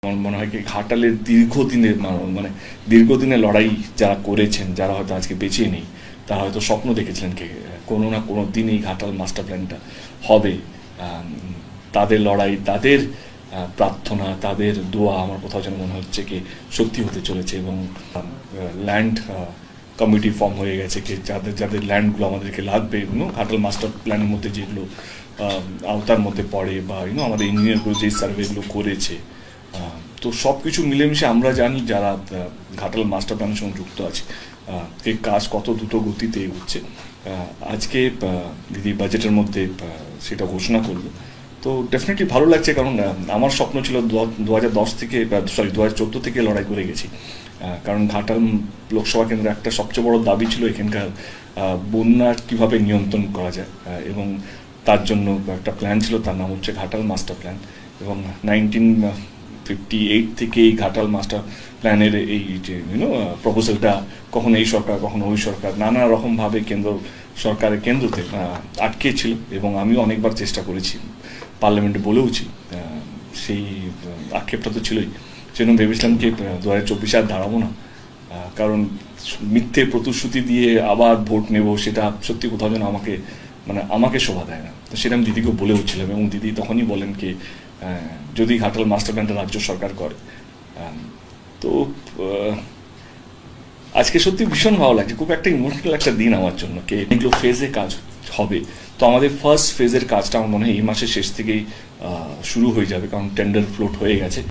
আমার মনে হয় কি ঘাটালের দীর্ঘদিনের লড়াই যারা করেছেন, যারা হয়তো আজকে বেঁচে নেই, তারা হয়তো স্বপ্ন দেখেছিলেন কি কোনো না কোনো দিন এই ঘাটাল মাস্টার প্ল্যানটা হবে। তাদের লড়াই, তাদের প্রার্থনা, তাদের দোয়া আমার কোথাও যেন মনে হচ্ছে কি সত্যি হতে চলেছে। এবং ল্যান্ড কমিটি ফর্ম হয়ে গেছে কি যাদের যাদের ল্যান্ডগুলো আমাদেরকে লাগবে, ঘাটাল মাস্টার প্ল্যানের মধ্যে যেগুলো আওতার মধ্যে পড়ে, বা আমাদের ইঞ্জিনিয়ারগুলো যে সার্ভেগুলো করেছে, তো সব কিছু মিলেমিশে আমরা জানি যারা ঘাটাল মাস্টার প্ল্যানের সঙ্গে যুক্ত আছে এই কাজ কত দ্রুত গতিতে এগোচ্ছে। আজকে দিদি বাজেটের মধ্যে সেটা ঘোষণা করলো, তো ডেফিনেটলি ভালো লাগছে। কারণ আমার স্বপ্ন ছিল 2010 থেকে, 2014 থেকে লড়াই করে গেছি। কারণ ঘাটাল লোকসভা কেন্দ্রে একটা সবচেয়ে বড় দাবি ছিল এখানকার বন্যা কিভাবে নিয়ন্ত্রণ করা যায়, এবং তার জন্য একটা প্ল্যান ছিল, তার নাম হচ্ছে ঘাটাল মাস্টার প্ল্যান। এবং 1958 থেকে এই ঘাটাল মাস্টার প্ল্যানের এই যে প্রপোজালটা কখনো এই সরকার কখনো ওই সরকার নানা রকমভাবে কেন্দ্র সরকারের কেন্দ্রতে আটকে ছিল। এবং আমিও অনেকবার চেষ্টা করেছি, পার্লামেন্টে বলেওছি। সেই আক্ষেপটা তো ছিলই, সেজন্য ভেবেছিলাম কি 2024 আর দাঁড়াবো না। কারণ মিথ্যে প্রতিশ্রুতি দিয়ে আবার ভোট নেব, সেটা সত্যি কোথাও যেন আমাকে শোভা দেয় না। তো সেটা আমি দিদিকে বলেওছিলাম, এবং দিদি তখনই বলেন কি যদি ঘাটাল মাস্টার প্ল্যানটা রাজ্য সরকার করে। তো আজকে সত্যি ভীষণ ভালো লাগছে, খুব একটা ইমোশনাল একটা দিন আমার জন্য। কে এগুলো ফেজে কাজ হবে, তো আমাদের ফার্স্ট ফেজের কাজটা আমার মনে হয় এই মাসের শেষ থেকেই শুরু হয়ে যাবে, কারণ টেন্ডার ফ্লোট হয়ে গেছে।